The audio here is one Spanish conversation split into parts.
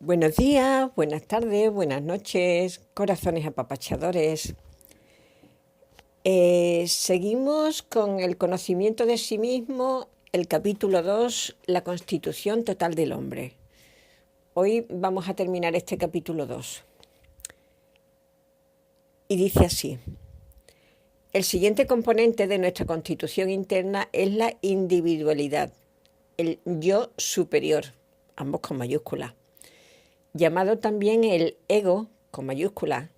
Buenos días, buenas tardes, buenas noches, corazones apapachadores. Seguimos con el conocimiento de sí mismo, el capítulo 2, la constitución total del hombre. Hoy vamos a terminar este capítulo 2. Y dice así: el siguiente componente de nuestra constitución interna es la individualidad, el yo superior, ambos con mayúsculas, llamado también el ego con mayúsculas,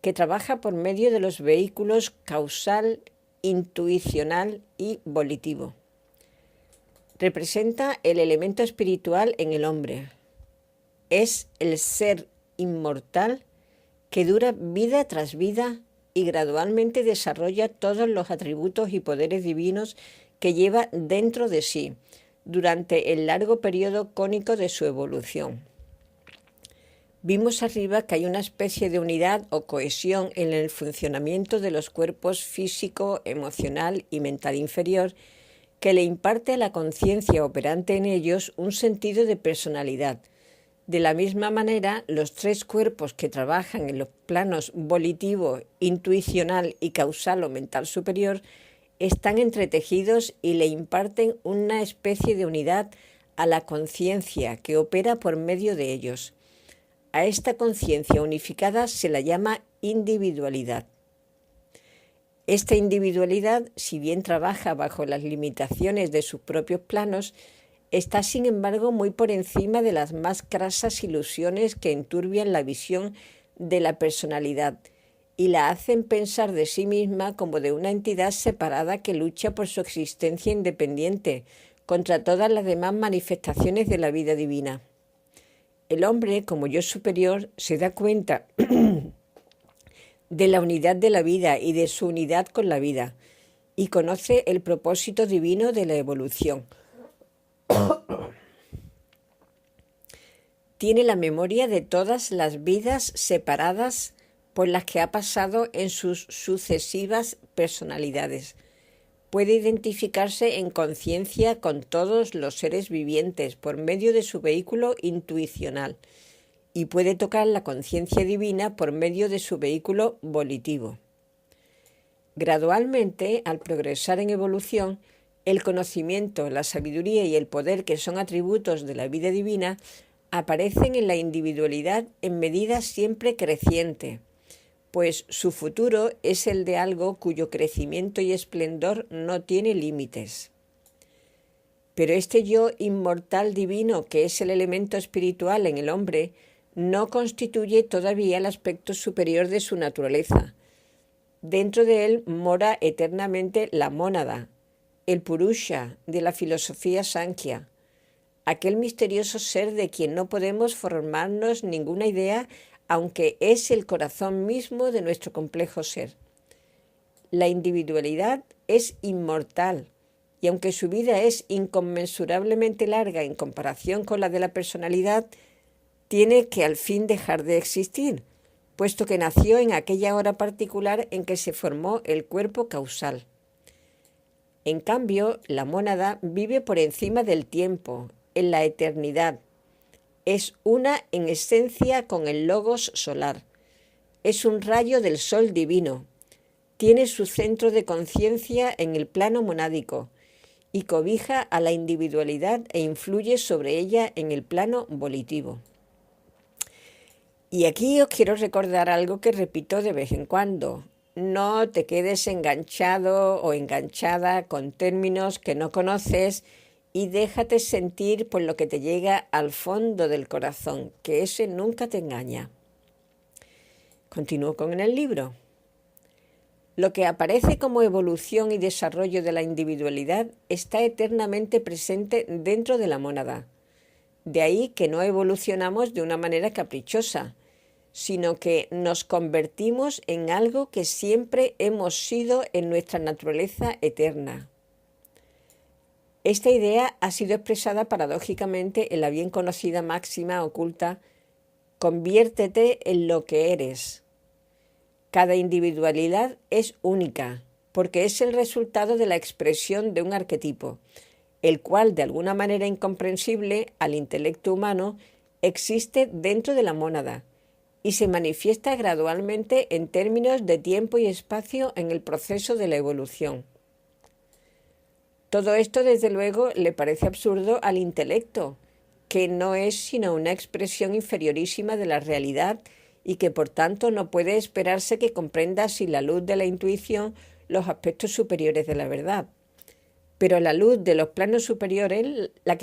que trabaja por medio de los vehículos causal, intuicional y volitivo. Representa el elemento espiritual en el hombre. Es el ser inmortal que dura vida tras vida y gradualmente desarrolla todos los atributos y poderes divinos que lleva dentro de sí durante el largo periodo cónico de su evolución. Vimos arriba que hay una especie de unidad o cohesión en el funcionamiento de los cuerpos físico, emocional y mental inferior que le imparte a la conciencia operante en ellos un sentido de personalidad. De la misma manera, los tres cuerpos que trabajan en los planos volitivo, intuicional y causal o mental superior están entretejidos y le imparten una especie de unidad a la conciencia que opera por medio de ellos. A esta conciencia unificada se la llama individualidad. Esta individualidad, si bien trabaja bajo las limitaciones de sus propios planos, está sin embargo muy por encima de las más crasas ilusiones que enturbian la visión de la personalidad y la hacen pensar de sí misma como de una entidad separada que lucha por su existencia independiente contra todas las demás manifestaciones de la vida divina. El hombre, como yo superior, se da cuenta de la unidad de la vida y de su unidad con la vida, y conoce el propósito divino de la evolución. Tiene la memoria de todas las vidas separadas por las que ha pasado en sus sucesivas personalidades. Puede identificarse en conciencia con todos los seres vivientes por medio de su vehículo intuicional y puede tocar la conciencia divina por medio de su vehículo volitivo. Gradualmente, al progresar en evolución, el conocimiento, la sabiduría y el poder, que son atributos de la vida divina, aparecen en la individualidad en medida siempre creciente, pues su futuro es el de algo cuyo crecimiento y esplendor no tiene límites. Pero este yo inmortal divino, que es el elemento espiritual en el hombre, no constituye todavía el aspecto superior de su naturaleza. Dentro de él mora eternamente la mónada, el purusha de la filosofía Sankhya, aquel misterioso ser de quien no podemos formarnos ninguna idea, aunque es el corazón mismo de nuestro complejo ser. La individualidad es inmortal, y aunque su vida es inconmensurablemente larga en comparación con la de la personalidad, tiene que al fin dejar de existir, puesto que nació en aquella hora particular en que se formó el cuerpo causal. En cambio, la mónada vive por encima del tiempo, en la eternidad. Es una en esencia con el logos solar. Es un rayo del sol divino. Tiene su centro de conciencia en el plano monádico y cobija a la individualidad e influye sobre ella en el plano volitivo. Y aquí os quiero recordar algo que repito de vez en cuando. No te quedes enganchado o enganchada con términos que no conoces y déjate sentir por lo que te llega al fondo del corazón, que ese nunca te engaña. Continúo con el libro. Lo que aparece como evolución y desarrollo de la individualidad está eternamente presente dentro de la mónada. De ahí que no evolucionamos de una manera caprichosa, sino que nos convertimos en algo que siempre hemos sido en nuestra naturaleza eterna. Esta idea ha sido expresada paradójicamente en la bien conocida máxima oculta: conviértete en lo que eres. Cada individualidad es única, porque es el resultado de la expresión de un arquetipo, el cual, de alguna manera incomprensible al intelecto humano, existe dentro de la mónada y se manifiesta gradualmente en términos de tiempo y espacio en el proceso de la evolución. Todo esto, desde luego, le parece absurdo al intelecto, que no es sino una expresión inferiorísima de la realidad y que por tanto no puede esperarse que comprenda sin la luz de la intuición los aspectos superiores de la verdad. Pero la luz de los planos superiores, lo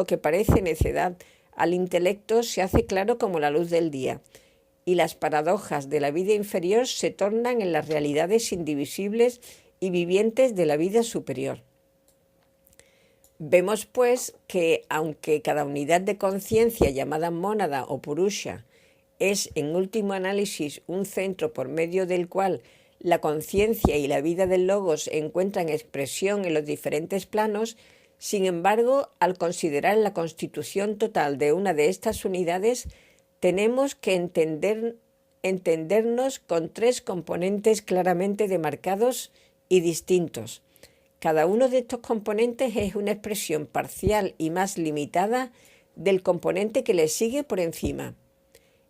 que parece necedad al intelecto, se hace claro como la luz del día, y las paradojas de la vida inferior se tornan en las realidades indivisibles y vivientes de la vida superior. Vemos, pues, que aunque cada unidad de conciencia llamada mónada o purusha es, en último análisis, un centro por medio del cual la conciencia y la vida del logos encuentran expresión en los diferentes planos, sin embargo, al considerar la constitución total de una de estas unidades, tenemos que entendernos con tres componentes claramente demarcados y distintos. Cada uno de estos componentes es una expresión parcial y más limitada del componente que le sigue por encima,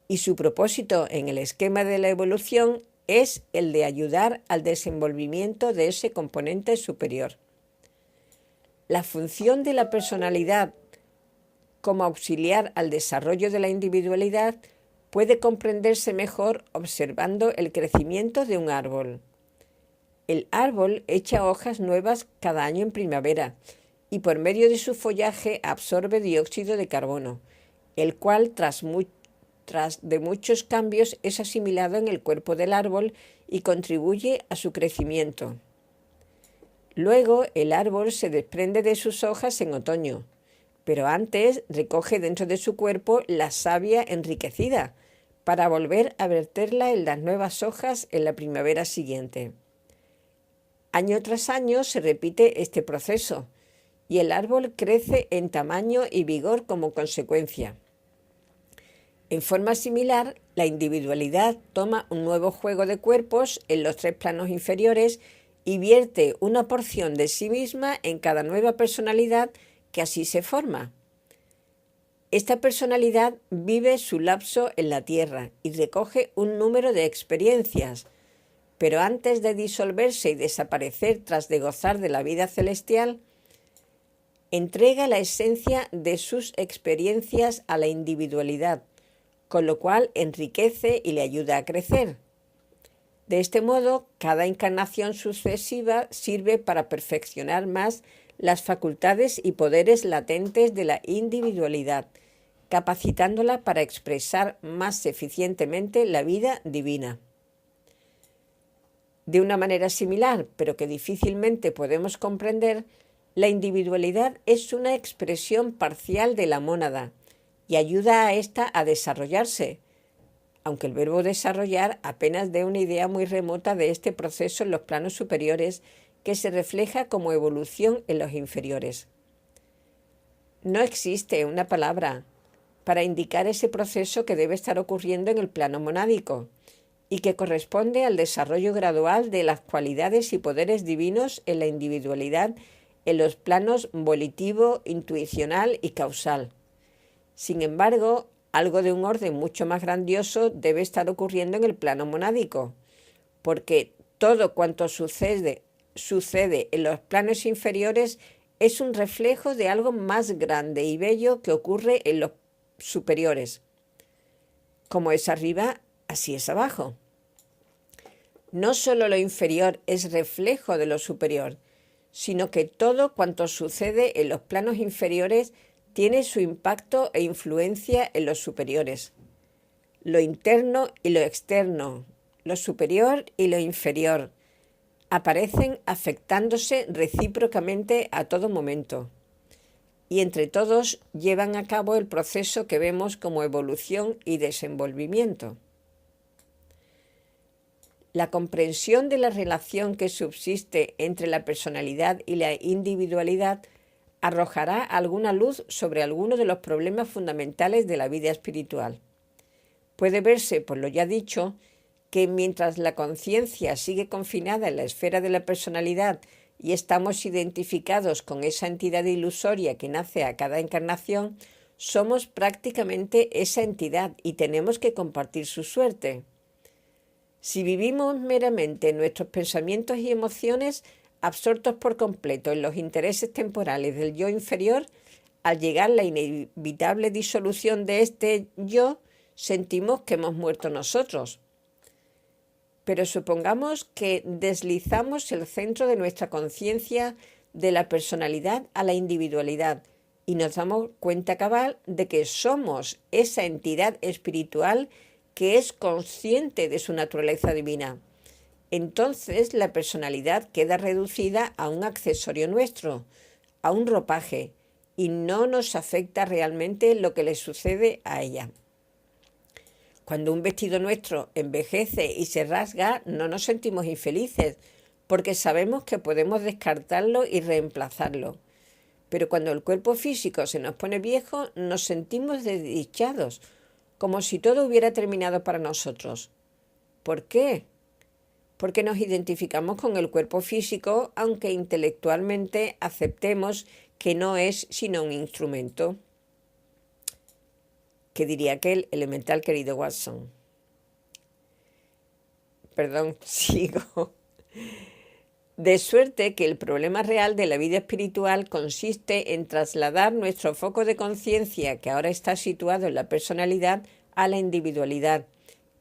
y su propósito en el esquema de la evolución es el de ayudar al desenvolvimiento de ese componente superior. La función de la personalidad como auxiliar al desarrollo de la individualidad puede comprenderse mejor observando el crecimiento de un árbol. El árbol echa hojas nuevas cada año en primavera y por medio de su follaje absorbe dióxido de carbono, el cual tras de muchos cambios es asimilado en el cuerpo del árbol y contribuye a su crecimiento. Luego el árbol se desprende de sus hojas en otoño, pero antes recoge dentro de su cuerpo la savia enriquecida para volver a verterla en las nuevas hojas en la primavera siguiente. Año tras año se repite este proceso y el árbol crece en tamaño y vigor como consecuencia. En forma similar, la individualidad toma un nuevo juego de cuerpos en los tres planos inferiores y vierte una porción de sí misma en cada nueva personalidad que así se forma. Esta personalidad vive su lapso en la tierra y recoge un número de experiencias, pero antes de disolverse y desaparecer tras de gozar de la vida celestial, entrega la esencia de sus experiencias a la individualidad, con lo cual enriquece y le ayuda a crecer. De este modo, cada encarnación sucesiva sirve para perfeccionar más las facultades y poderes latentes de la individualidad, capacitándola para expresar más eficientemente la vida divina. De una manera similar, pero que difícilmente podemos comprender, la individualidad es una expresión parcial de la mónada y ayuda a ésta a desarrollarse, aunque el verbo desarrollar apenas dé una idea muy remota de este proceso en los planos superiores que se refleja como evolución en los inferiores. No existe una palabra para indicar ese proceso que debe estar ocurriendo en el plano monádico y que corresponde al desarrollo gradual de las cualidades y poderes divinos en la individualidad en los planos volitivo, intuicional y causal. Sin embargo, algo de un orden mucho más grandioso debe estar ocurriendo en el plano monádico, porque todo cuanto sucede en los planos inferiores es un reflejo de algo más grande y bello que ocurre en los superiores. Como es arriba, así es abajo. No solo lo inferior es reflejo de lo superior, sino que todo cuanto sucede en los planos inferiores tiene su impacto e influencia en los superiores. Lo interno y lo externo, lo superior y lo inferior, aparecen afectándose recíprocamente a todo momento, y entre todos llevan a cabo el proceso que vemos como evolución y desenvolvimiento. La comprensión de la relación que subsiste entre la personalidad y la individualidad arrojará alguna luz sobre algunos de los problemas fundamentales de la vida espiritual. Puede verse, por lo ya dicho, que mientras la conciencia sigue confinada en la esfera de la personalidad y estamos identificados con esa entidad ilusoria que nace a cada encarnación, Somos prácticamente esa entidad y tenemos que compartir su suerte. Si vivimos meramente en nuestros pensamientos y emociones, absortos por completo en los intereses temporales del yo inferior, al llegar la inevitable disolución de este yo, sentimos que hemos muerto nosotros. Pero supongamos que deslizamos el centro de nuestra conciencia de la personalidad a la individualidad y nos damos cuenta cabal de que somos esa entidad espiritual que es consciente de su naturaleza divina. Entonces la personalidad queda reducida a un accesorio nuestro, a un ropaje, y no nos afecta realmente lo que le sucede a ella. Cuando un vestido nuestro envejece y se rasga, no nos sentimos infelices, porque sabemos que podemos descartarlo y reemplazarlo. Pero cuando el cuerpo físico se nos pone viejo, nos sentimos desdichados, como si todo hubiera terminado para nosotros. ¿Por qué? Porque nos identificamos con el cuerpo físico, aunque intelectualmente aceptemos que no es sino un instrumento. ¿Qué diría aquel elemental querido Watson? Perdón, sigo. De suerte que el problema real de la vida espiritual consiste en trasladar nuestro foco de conciencia, que ahora está situado en la personalidad, a la individualidad,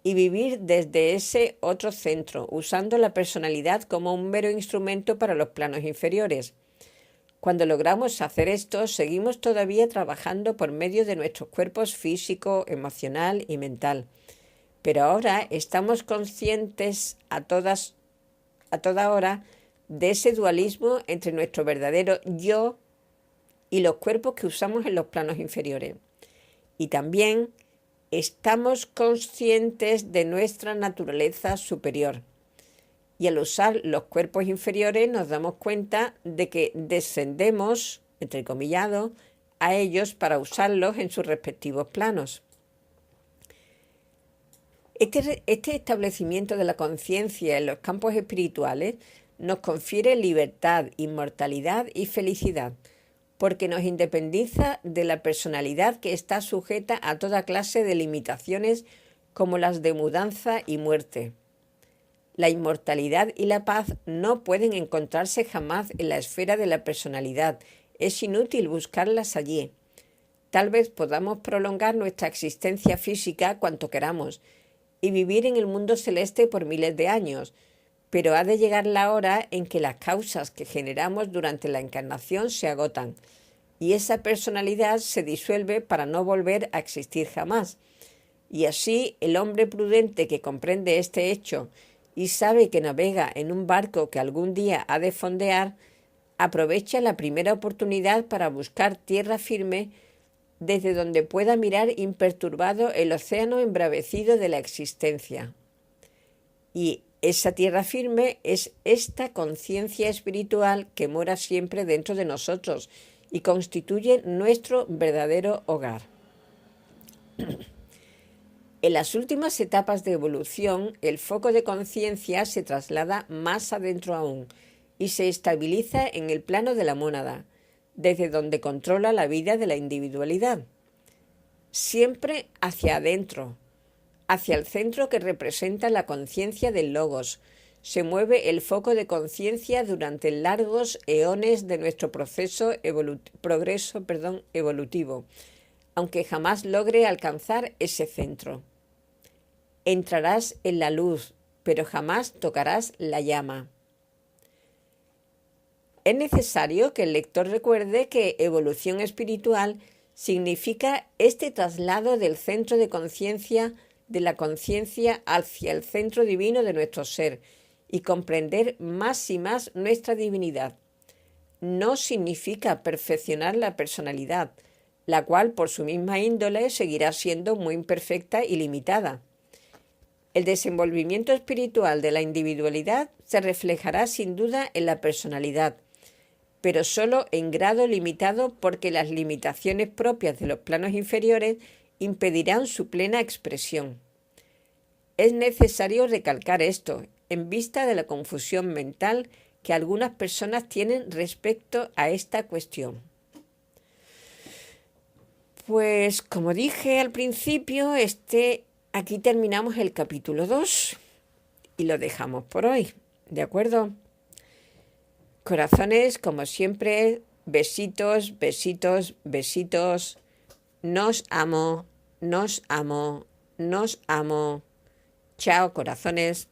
y vivir desde ese otro centro, usando la personalidad como un mero instrumento para los planos inferiores. Cuando logramos hacer esto, seguimos todavía trabajando por medio de nuestros cuerpos físico, emocional y mental. Pero ahora estamos conscientes a toda hora de ese dualismo entre nuestro verdadero yo y los cuerpos que usamos en los planos inferiores. Y también estamos conscientes de nuestra naturaleza superior. Y al usar los cuerpos inferiores nos damos cuenta de que descendemos, entrecomillado, a ellos para usarlos en sus respectivos planos. Este establecimiento de la conciencia en los campos espirituales nos confiere libertad, inmortalidad y felicidad, porque nos independiza de la personalidad que está sujeta a toda clase de limitaciones como las de mudanza y muerte. La inmortalidad y la paz no pueden encontrarse jamás en la esfera de la personalidad. Es inútil buscarlas allí. Tal vez podamos prolongar nuestra existencia física cuanto queramos y vivir en el mundo celeste por miles de años, pero ha de llegar la hora en que las causas que generamos durante la encarnación se agotan y esa personalidad se disuelve para no volver a existir jamás. Y así el hombre prudente que comprende este hecho y sabe que navega en un barco que algún día ha de fondear, aprovecha la primera oportunidad para buscar tierra firme desde donde pueda mirar imperturbado el océano embravecido de la existencia. Y esa tierra firme es esta conciencia espiritual que mora siempre dentro de nosotros y constituye nuestro verdadero hogar. En las últimas etapas de evolución, el foco de conciencia se traslada más adentro aún y se estabiliza en el plano de la mónada, desde donde controla la vida de la individualidad. Siempre hacia adentro, hacia el centro que representa la conciencia del logos, se mueve el foco de conciencia durante largos eones de nuestro progreso evolutivo, aunque jamás logre alcanzar ese centro. Entrarás en la luz, pero jamás tocarás la llama. Es necesario que el lector recuerde que evolución espiritual significa este traslado del centro de conciencia de la conciencia hacia el centro divino de nuestro ser y comprender más y más nuestra divinidad. No significa perfeccionar la personalidad, la cual por su misma índole seguirá siendo muy imperfecta y limitada. El desenvolvimiento espiritual de la individualidad se reflejará sin duda en la personalidad, pero solo en grado limitado porque las limitaciones propias de los planos inferiores impedirán su plena expresión. Es necesario recalcar esto, en vista de la confusión mental que algunas personas tienen respecto a esta cuestión. Pues como dije al principio, aquí terminamos el capítulo 2 y lo dejamos por hoy, ¿de acuerdo? Corazones, como siempre, besitos, besitos, besitos. Nos amo, nos amo, nos amo. Chao, corazones.